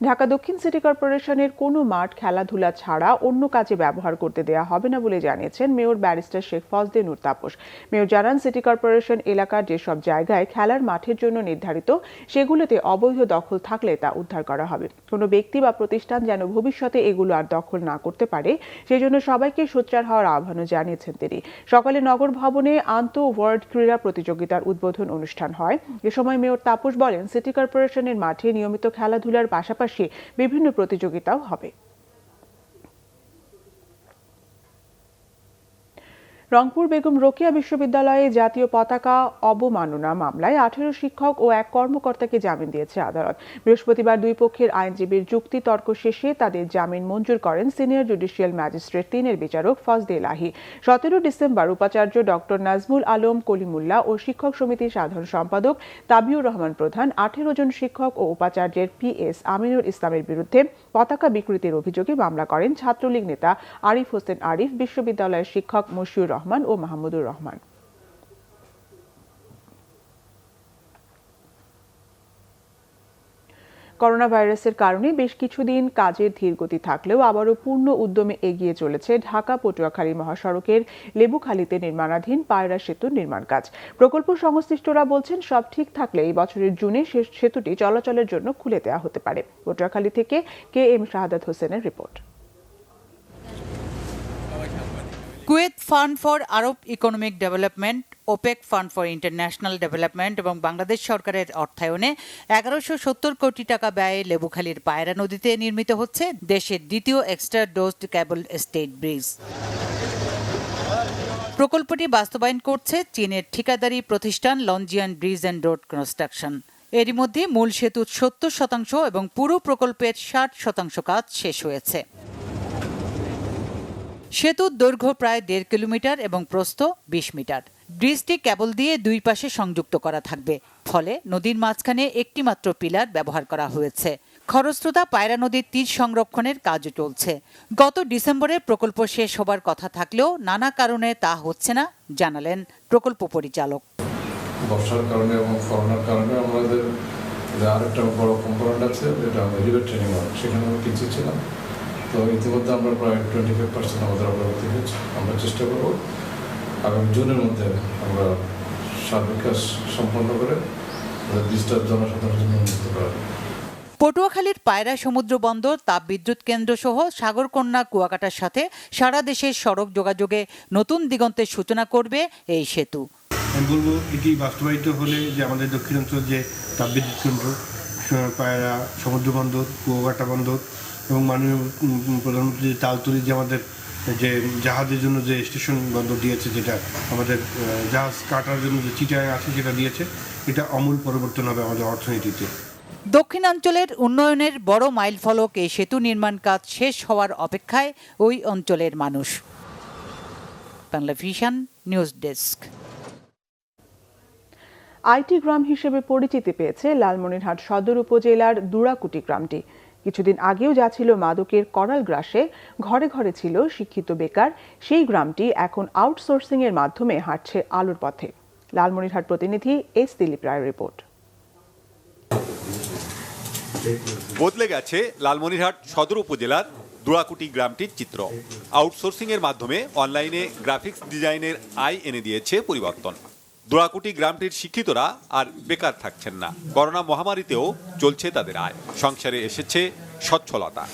ঢাকা দক্ষিণ সিটি কর্পোরেশনের কোনো মাঠ খেলাধুলা ছাড়া অন্য কাজে ব্যবহার করতে দেওয়া হবে না বলে জানিয়েছেন mayor barrister Sheikh Fazle Noor Taposh. Mayor জানান, সিটি কর্পোরেশন এলাকার যেসব জায়গায় খেলার মাঠের জন্য নির্ধারিত, সেগুলোতে অবৈধ দখল থাকলে তা উদ্ধার করা হবে। কোনো ব্যক্তি বা প্রতিষ্ঠান যেন ভবিষ্যতে এগুলো আর দখল না করতে পারে, সেজন্য সবাইকে সোচ্চার হওয়ার আহ্বানও জানিয়েছেন তিনি। সকালে নগর ভবনে আন্তঃওয়ার্ড ক্রীড়া প্রতিযোগিতার উদ্বোধন অনুষ্ঠান হয়। এ সময় মেয়র তাপস বলেন, সিটি কর্পোরেশনের মাঠে নিয়মিত খেলাধুলার পাশাপাশি বিভিন্ন প্রতিযোগিতাও হবে। রংপুর বেগম রোকেয়া বিশ্ববিদ্যালয়ে জাতীয় পতাকা অবমাননা মামলায় 18 শিক্ষক ও এক কর্মকর্তাকে জামিন দিয়েছে আদালত। বৃহস্পতিবার দুই পক্ষের আইনজীবীর যুক্তি তর্ক শেষে তাদের জামিন মঞ্জুর করেন সিনিয়র জুডিশিয়াল ম্যাজিস্ট্রেট 3-এর বিচারক ফজলে ইলাহি। 17 ডিসেম্বর উপাচার্য ডক্টর নাজমুল আলম কলিমুল্লাহ ও শিক্ষক সমিতির সাধারণ সম্পাদক তাবিউর রহমান প্রধান 18 জন শিক্ষক ও উপাচার্যের PS আমিনুল ইসলামের বিরুদ্ধে পতাকা বিকৃতির অভিযোগে মামলা করেন ছাত্রলীগ নেতা আরিফ হোসেন আরিফ, বিশ্ববিদ্যালয়ের শিক্ষক মশিউর রহমান ও মাহমুদুর রহমান। করোনা ভাইরাসের কারণে বেশ কিছুদিন কাজের ধীরগতি থাকলেও আবারও পূর্ণ উদ্যমে এগিয়ে চলেছে ঢাকা পটুয়াখালী মহাসড়কের লেবুখালীতে নির্মাণাধীন পায়রা সেতুর নির্মাণ কাজ। প্রকল্প সংশ্লিষ্টরা বলছেন, সব ঠিক থাকলে এই বছরের জুনে সেতুটি চলাচলের জন্য খুলে দেওয়া হতে পারে। পটুয়াখালী থেকে KM শাহাদাত হোসেনের report. Kuwait fund for Arab economic development, opaque fund for international development এবং বাংলাদেশ সরকারের অর্থায়নে 1170 কোটি টাকা ব্যয়ে লেবুখালীর পায়রা নদীতে নির্মিত হচ্ছে দেশের দ্বিতীয় এক্সট্রা ডোজড কেবল স্টেট ব্রিজ। প্রকল্পটি বাস্তবায়ন করছে চীনের ঠিকাদারি প্রতিষ্ঠান লঞ্জিয়ান ব্রিজ অ্যান্ড রোড কনস্ট্রাকশন। এরই মধ্যে মূল সেতুর 70% এবং পুরো প্রকল্পের 60% কাজ শেষ হয়েছে। সেতুর দৈর্ঘ্য প্রায় 1.5 কিলোমিটার এবং প্রস্থ 20 মিটার। ব্রিজটি কেবল দিয়ে দুই পাশে সংযুক্ত করা থাকবে, ফলে নদীর মাঝখানে একটি মাত্র পিলার ব্যবহার করা হয়েছে। খরস্রোতা পায়রা নদীর তীর সংরক্ষণের কাজও চলছে। গত ডিসেম্বরে প্রকল্প শেষ হবার কথা থাকলেও নানা কারণে তা হচ্ছে না, জানালেন প্রকল্প পরিচালক। বর্ষার কারণে এবং করোনার কারণে আমাদের আরেকটা বড় কম্পোনেন্ট আছে, যেটা আমরা রিভার ট্রেনিং ওয়ার্ক, সেখানে আমরা পিছিয়ে ছিলাম। তো ইতিমধ্যে আমরা প্রায় 25% আমাদের অগ্রগতি হয়েছে। আমরা চেষ্টা করব আগামী জুনের মধ্যে আমরা সার্বিক কাজ সম্পন্ন করে ব্রিজটা জনসাধারণের জন্য উন্মুক্ত করা। পটুয়াখালীর পায়রা সমুদ্র বন্দর, তাপবিদ্যুৎ কেন্দ্র সহ সাগরকন্যা কুয়াকাটার সাথে সারা দেশের সড়ক যোগাযোগে নতুন দিগন্তের সূচনা করবে এই সেতু। আমি বলবো এটি বাস্তবায়িত হলে যে আমাদের দক্ষিণাঞ্চল যে তাপবিদ্যুৎ কেন্দ্র, পায়রা সমুদ্র বন্দর, কুয়াকাটা বন্দর এবং মাননীয় প্রধানমন্ত্রী তালতলি যে আমাদের যে জাহাজের জন্য যে স্টেশন বন্দর দিয়েছে, যেটা আমাদের জাহাজ কাটার জন্য যে চিটাং আছে যেটা দিয়েছে, এটা আমূল পরিবর্তন হবে আমাদের অর্থনীতিতে। দক্ষিণাঞ্চলের উন্নয়নের বড় মাইলফলক এই সেতু নির্মাণ কাজ শেষ হওয়ার অপেক্ষায় ওই অঞ্চলের মানুষ। Bangla vision news desk. IT গ্রাম হিসেবে পরিচিতি পেয়েছে লালমনিরহাট সদর উপজেলার দুরাকুটি গ্রামটি। কিছুদিন আগেও যা ছিল মাদকের করাল গ্রাসে, ঘরে ঘরে ছিল শিক্ষিত বেকার, সেই গ্রামটি এখন আউটসোর্সিং এর মাধ্যমে হাঁটছে আলোর পথে। লালমনিরহাট প্রতিনিধি এস দিলীপ রায়ের রিপোর্ট। বদলে গেছে লালমনিরহাট সদর উপজেলার দুরাকুটি গ্রামটির চিত্র। আউটসোর্সিং এর মাধ্যমে অনলাইনে গ্রাফিক্স ডিজাইনের আয় এনে দিয়েছে পরিবর্তন। দুরাকুটি গ্রামটির শিক্ষিতরা আর বেকার থাকছেন না। করোনা মহামারীতেও চলছে তাদের আয়, সংসারে এসেছে সচ্ছলতা।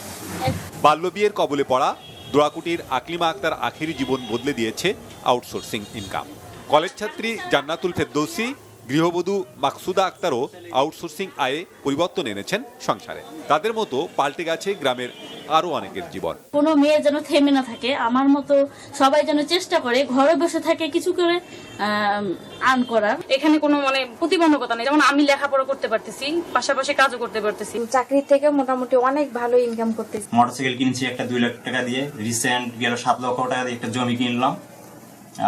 বাল্যবিয়ের কবলে পড়া দুরাকুটির আকলিমা আক্তার আখিরি জীবন বদলে দিয়েছে আউটসোর্সিং ইনকাম। কলেজ ছাত্রী জান্নাতুল ফেরদৌসি, গৃহবধূ মাকসুদা আক্তারও আউটসোর্সিং আয়ে পরিবর্তন এনেছেন সংসারে। তাদের মতো পাল্টে গেছে গ্রামের আরো অনেকের জীবন। কোনো মেয়ে যেন থেমে না থাকে, আমার মতো সবাই যেন চেষ্টা করে ঘরে বসে থাকে কিছু করে আর্ন করার। এখানে কোনো প্রতিবন্ধকতা নেই, যেমন আমি লেখাপড়া করতে পারতেছি, পাশাপাশি কাজও করতে পারতেছি। চাকরি থেকে মোটামুটি অনেক ভালো ইনকাম করতেছি। মোটরসাইকেল কিনছি একটা 2 লাখ টাকা দিয়ে, রিসেন্ট গেল 7 লক্ষ টাকা দিয়ে একটা জমি কিনলাম,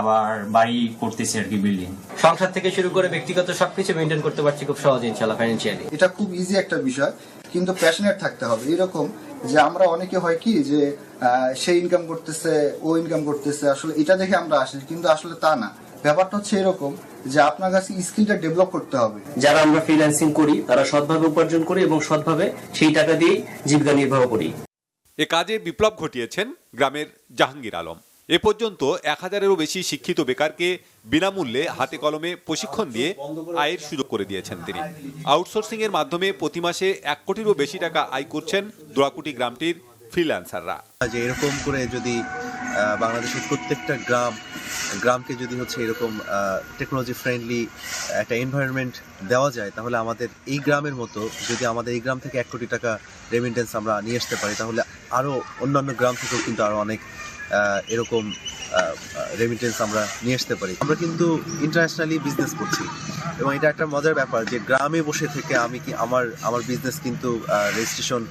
আবার বাড়ি করতেছি আর কি, বিল্ডিং। সংসার থেকে শুরু করে ব্যক্তিগত সবকিছু মেনটেন করতে পারছি খুব সহজে ইনশাআল্লাহ ফাইন্যান্সিয়ালি। এটা খুব ইজি একটা বিষয়, কিন্তু প্যাশনেট থাকতে হবে। এরকম যে আমরা অনেকে হয় কি যে সে ইনকাম করতেছে, ও ইনকাম করতেছে, আসলে এটা দেখে আমরা আসি, কিন্তু আসলে তা না। ব্যাপারটা হচ্ছে এরকম যে আপনার কাছে স্কিলটা ডেভেলপ করতে হবে। যারা আমরা ফ্রিল্যান্সিং করি তারা সৎভাবে উপার্জন করি এবং সৎভাবে সেই টাকা দিয়ে জীবিকা নির্বাহ করি। এ কাজে বিপ্লব ঘটিয়েছেন গ্রামের জাহাঙ্গীর আলম। এ পর্যন্ত 1000-এরও বেশি শিক্ষিত বেকারকে বিনামূল্যে হাতে কলমে প্রশিক্ষণ দিয়ে আয়ের সুযোগ করে দিয়েছেন তিনি। আউটসোর্সিং এর মাধ্যমে প্রতি মাসে 1 কোটিরও বেশি টাকা আয় করছেন দুরাকুটি গ্রামটির ফ্রিল্যান্সাররা। যে এরকম করে যদি বাংলাদেশের প্রত্যেকটা গ্রামকে যদি হচ্ছে এরকম টেকনোলজি ফ্রেন্ডলি একটা এনভায়রনমেন্ট দেওয়া যায়, তাহলে আমাদের এই গ্রামের মতো যদি আমাদের এই গ্রাম থেকে 1 কোটি টাকা রেমিটেন্স আমরা নিয়ে আসতে পারি, তাহলে আরও অন্যান্য গ্রাম থেকেও কিন্তু আরও অনেক এরকম রেমিটেন্স আমরা নিয়ে আসতে পারি। আমরা কিন্তু ইন্টারন্যাশনালি বিজনেস করছি এবং এটা একটা মজার ব্যাপার যে গ্রামে বসে থেকে আমি কি আমার বিজনেস কিন্তু রেজিস্ট্রেশন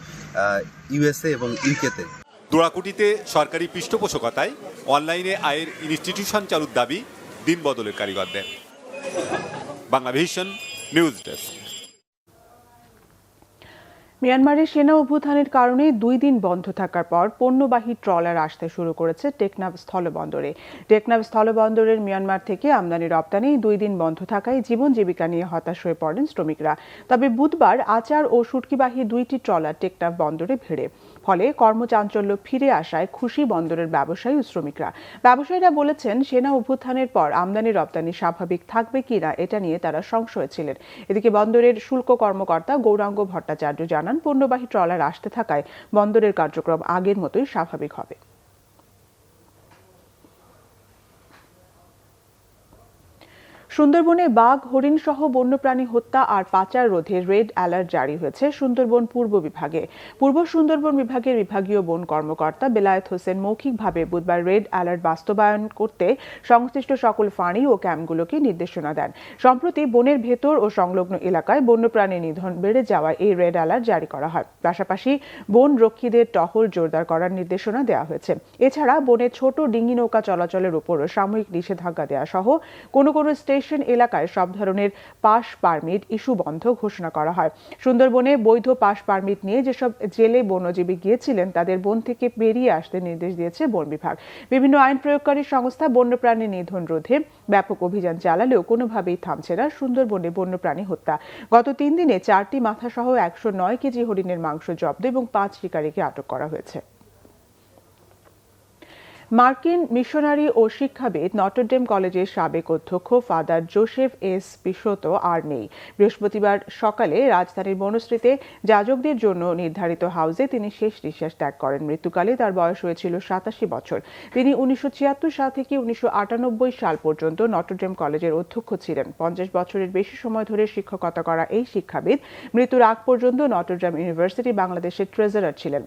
ইউএসএ এবং ইউকেতে। দুরাকুটিতে সরকারি পৃষ্ঠপোষকতায় অনলাইনে আয়ের ইনস্টিটিউশন চালুর দাবি দিন বদলের কারিগরদের। Bangla vision news desk. মিয়ানমারের সেনা অভ্যুত্থানের কারণে 2 দিন বন্ধ থাকার পর পণ্যবাহী ট্রলার আসতে শুরু করেছে টেকনাফ স্থলবন্দরে। টেকনাফ স্থলবন্দরের মিয়ানমার থেকে আমদানি রপ্তানি 2 দিন বন্ধ থাকায় জীবন জীবিকা নিয়ে হতাশ হয়ে পড়েন শ্রমিকরা। তবে বুধবার আচার ও শুটকিবাহী 2টি ট্রলার টেকনাফ বন্দরে ভিড়ে, ফলে কর্মচাঞ্চল্য ফিরে আসায় খুশি বন্দরের ব্যবসায়ী ও শ্রমিকরা। ব্যবসায়ীরা বলেছেন, সেনা অভ্যুত্থানের পর আমদানি রপ্তানি স্বাভাবিক থাকবে কিনা এটা নিয়ে তারা সংশয়ে ছিলেন। এদিকে বন্দরের শুল্ক কর্মকর্তা গৌরাঙ্গ ভট্টাচার্য জানান, পণ্যবাহী ট্রলার আসতে থাকায় বন্দরের কার্যক্রম আগের মতোই স্বাভাবিক হবে। সুন্দরবনে বাঘ, হরিণ সহ বন্যপ্রাণী হত্যা আর পাচার রোধে রেড অ্যালার্ট জারি হয়েছে সুন্দরবন পূর্ব বিভাগে। পূর্ব সুন্দরবন বিভাগের বিভাগীয় বন কর্মকর্তা বেলায়েত হোসেন মৌখিকভাবে বুধবার রেড অ্যালার্ট বাস্তবায়ন করতে সংশ্লিষ্ট সকল ফাঁড়ি ও ক্যাম্পগুলোকে নির্দেশনা দেন। সম্প্রতি বনের ভেতর ও সংলগ্ন এলাকায় বন্যপ্রাণী নিধন বেড়ে যাওয়ায় এই রেড অ্যালার্ট জারি করা হয়। পাশাপাশি বন রক্ষীদের টহল জোরদার করার নির্দেশনা দেওয়া হয়েছে। এছাড়া বনে ছোট ডিঙি নৌকা চলাচলের উপরও সাময়িক নিষেধাজ্ঞা দেওয়া সহ কোনো স্টেশন এলাকায় সব ধরনের পাস পারমিট ইস্যু বন্ধ ঘোষণা করা হয়। সুন্দরবনে বৈধ পাস পারমিট নিয়ে যেসব জেলে বনজীবী গিয়েছিলেন তাদের বন থেকে বেরিয়ে আসতে নির্দেশ দিয়েছে বন বিভাগ। বিভিন্ন আইন প্রয়োগকারী সংস্থা বন্যপ্রাণী নিধন রোধে ব্যাপক অভিযান চালালেও কোনোভাবেই থামছে না সুন্দরবনে বন্যপ্রাণী হত্যা। গত 3 দিনে 4টি মাথা সহ 109 কেজি হরিণের মাংস জব্দ এবং 5 শিকারীকে আটক করা হয়েছে। মার্কিন মিশনারি ও শিক্ষাবিদ নটরডেম কলেজের সাবেক অধ্যক্ষ ফাদার জোসেফ এস পিশোতো আর নেই। বৃহস্পতিবার সকালে রাজধানীর বনশ্রীতে যাজকদের জন্য নির্ধারিত হাউসে তিনি শেষ নিঃশ্বাস ত্যাগ করেন। মৃত্যুকালে তার বয়স হয়েছিল 87 বছর। তিনি 1976 সাল থেকে 1998 সাল পর্যন্ত নটরডেম কলেজের অধ্যক্ষ ছিলেন। 50 বছরের বেশি সময় ধরে শিক্ষকতা করা এই শিক্ষাবিদ মৃত্যুর আগ পর্যন্ত নটরডেম ইউনিভার্সিটি বাংলাদেশের ট্রেজারার ছিলেন।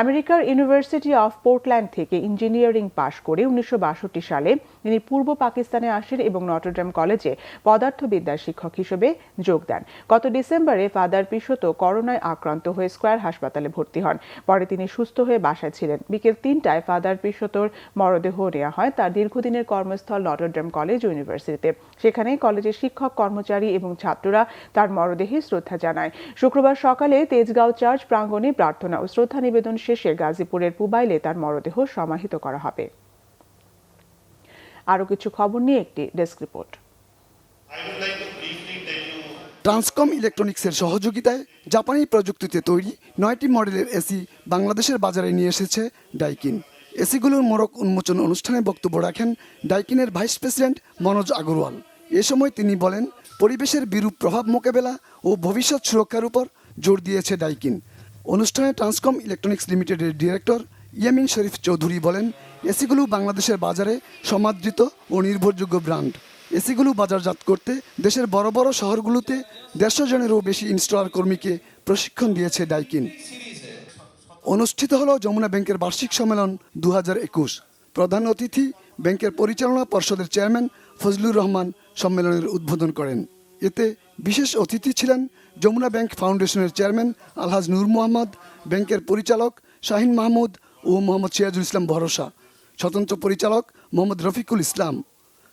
আমেরিকার ইউনিভার্সিটি অফ পোর্টল্যান্ড থেকে ইঞ্জিনিয়ারিং পাশ করে 1962 সালে তিনি পূর্ব পাকিস্তানে আসেন এবং নটরডেম কলেজে পদার্থবিদ্যার শিক্ষক হিসেবে যোগ দেন। গত ডিসেম্বরে ফাদার পিশোতো করোনায় আক্রান্ত হয়ে স্কয়ার হাসপাতালে ভর্তি হন। পরে তিনি সুস্থ হয়ে বাসায় ছিলেন। বিকেল 3টায় ফাদার পিশোতোর মরদেহ নেওয়া হয় তার দীর্ঘদিনের কর্মস্থল নটরডেম কলেজ ও ইউনিভার্সিটিতে। সেখানে কলেজের শিক্ষক, কর্মচারী এবং ছাত্ররা তার মরদেহে শ্রদ্ধা জানায়। শুক্রবার সকালে তেজগাঁও চার্চ প্রাঙ্গণে প্রার্থনা ও শ্রদ্ধা নিবেদন শেষে গাজীপুরের পুবাইলে তার মরদেহ সমাহিত করা হবে। আরো কিছু খবর নিয়ে একটি ডেস্ক রিপোর্ট। ট্রান্সকম ইলেকট্রনিক্সের সহযোগিতায় জাপানি প্রযুক্তিতে তৈরি 9টি মডেলের এসি বাংলাদেশের বাজারে নিয়ে এসেছে ডাইকিন। এসিগুলোর মোড়ক উন্মোচন অনুষ্ঠানে বক্তব্য রাখেন ডাইকিনের ভাইস প্রেসিডেন্ট মনোজ আগরওয়াল। এ সময় তিনি বলেন, পরিবেশের বিরূপ প্রভাব মোকাবেলা ও ভবিষ্যৎ সুরক্ষার উপর জোর দিয়েছে ডাইকিন। অনুষ্ঠানে ট্রান্সকম ইলেকট্রনিক্স লিমিটেডের ডিরেক্টর ইয়ামিন শরীফ চৌধুরী বলেন, এসিগুলো বাংলাদেশের বাজারে সমাদৃত ও নির্ভরযোগ্য ব্র্যান্ড। এসিগুলো বাজারজাত করতে দেশের বড় বড় শহরগুলোতে 150 জনেরও বেশি ইনস্টলার কর্মীকে প্রশিক্ষণ দিয়েছে ডাইকিন। অনুষ্ঠিত হলো যমুনা ব্যাংকের বার্ষিক সম্মেলন 2021। প্রধান অতিথি ব্যাংকের পরিচালনা পর্ষদের চেয়ারম্যান ফজলুর রহমান সম্মেলনের উদ্বোধন করেন। এতে বিশেষ অতিথি ছিলেন যমুনা ব্যাংক ফাউন্ডেশনের চেয়ারম্যান আলহাজ নূর মোহাম্মদ, ব্যাংকের পরিচালক শাহিন মাহমুদ ও মোহাম্মদ সিরাজুল ইসলাম ভরসা, স্বতন্ত্র পরিচালক মোহাম্মদ রফিকুল ইসলাম,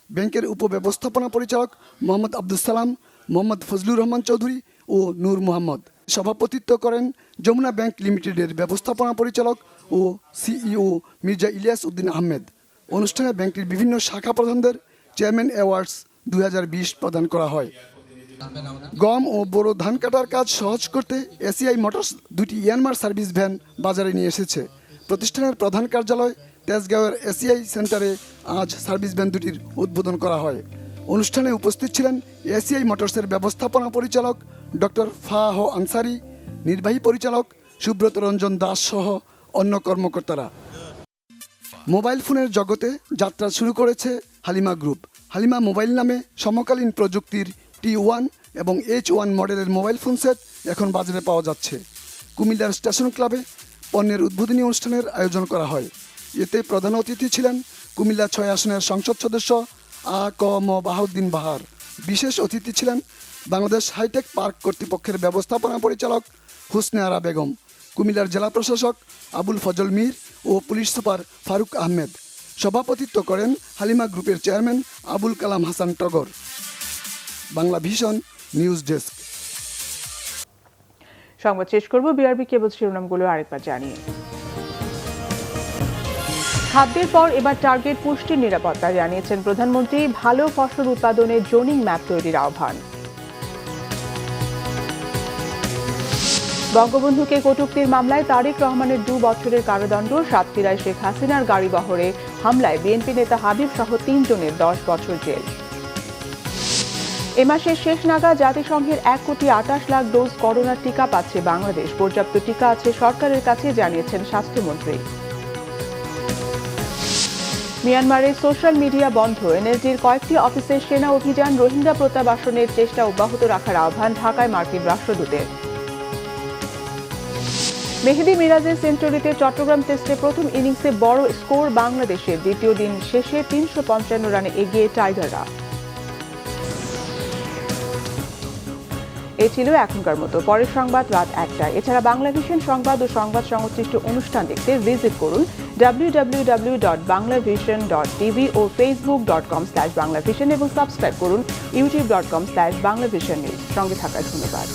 ব্যাংকের উপব্যবস্থাপনা পরিচালক মোহাম্মদ আব্দুল সালাম, মোহাম্মদ ফজলুর রহমান চৌধুরী ও নূর মোহাম্মদ। সভাপতিত্ব করেন যমুনা ব্যাংক লিমিটেডের ব্যবস্থাপনা পরিচালক ও সিইও মির্জা ইলিয়াস উদ্দিন আহমেদ। অনুষ্ঠানে ব্যাংকটির বিভিন্ন শাখা প্রধানদের চেয়ারম্যান অ্যাওয়ার্ডস 2020 প্রদান করা হয়। গম ও বোরো ধান কাটার কাজ সহজ করতে এসিআই মোটরস 2টি ইয়ানমার সার্ভিস ভ্যান বাজারে নিয়ে এসেছে। প্রতিষ্ঠানের প্রধান কার্যালয় তেজগাঁওয়ের এসিআই সেন্টারে আজ সার্ভিস ভ্যান দুটির উদ্বোধন করা হয়। অনুষ্ঠানে উপস্থিত ছিলেন এসিআই মোটরসের ব্যবস্থাপনা পরিচালক ডক্টর ফাহ আনসারি, নির্বাহী পরিচালক সুব্রত রঞ্জন দাস সহ অন্য কর্মকর্তারা। মোবাইল ফোনের জগতে যাত্রা শুরু করেছে হালিমা গ্রুপ। হালিমা মোবাইল নামে সমকালীন প্রযুক্তির T1 এবং H1 মডেলের মোবাইল ফোন সেট এখন বাজারে পাওয়া যাচ্ছে। কুমিল্লার স্টেশন ক্লাবে পণ্যের উদ্বোধনী অনুষ্ঠানের আয়োজন করা হয়। এতে প্রধান অতিথি ছিলেন কুমিল্লা 6 আসনের সংসদ সদস্য আ.ক.ম. বাহাউদ্দিন বাহার। বিশেষ অতিথি ছিলেন বাংলাদেশ হাইটেক পার্ক কর্তৃপক্ষের ব্যবস্থাপনা পরিচালক হুসনে আরা বেগম, কুমিল্লার জেলা প্রশাসক আবুল ফজল মীর ও পুলিশ সুপার ফারুক আহমেদ। সভাপতিত্ব করেন হালিমা গ্রুপের চেয়ারম্যান আবুল কালাম হাসান টগর। Bangla vision news desk. সংবাদ শেষ করব বিআরবি কেবল শিরোনামগুলো আরেকবার জানিয়ে। খাদ্যের পর এবার টার্গেট পুষ্টির নিরাপত্তা, জানিয়েছেন প্রধানমন্ত্রী। ভালো ফসল উৎপাদনে জোনিং ম্যাপ তৈরির আহ্বান। বঙ্গবন্ধুকে কটূক্তির মামলায় তারেক রহমানের 2 বছরের কারাদণ্ড। সাতক্ষীরায় শেখ হাসিনার গাড়িবহরে হামলায় বিএনপি নেতা হাবিব সহ 3 জনের 10 বছর জেল। এ মাসের শেষ নাগাদ জাতিসংঘের 1,28,00,000 ডোজ করোনার টিকা পাচ্ছে বাংলাদেশ। পর্যাপ্ত টিকা আছে সরকারের কাছে, জানিয়েছেন স্বাস্থ্যমন্ত্রী। মিয়ানমারের সোশ্যাল মিডিয়া বন্ধ, এনএসডির কয়েকটি অফিসের সেনা অভিযান, রোহিঙ্গা প্রত্যাবাসনের চেষ্টা অব্যাহত রাখার আহ্বান ঢাকায় মার্কিন রাষ্ট্রদূতের। মেহেদী মিরাজের সেঞ্চুরিতে চট্টগ্রাম টেস্টে প্রথম ইনিংসে বড় স্কোর বাংলাদেশের, দ্বিতীয় দিন শেষে 355 রানে এগিয়ে টাইগাররা। এ ছিল এখনকার মতো, পরের সংবাদ রাত 1টায়। এছাড়া বাংলাভিশন সংবাদ ও সংবাদ সংশ্লিষ্ট অনুষ্ঠান দেখতে ভিজিট করুন www.banglavision.tv ও facebook.com/banglavision এবং সাবস্ক্রাইব করুন youtube.com/banglavision news। সঙ্গে থাকার ধন্যবাদ।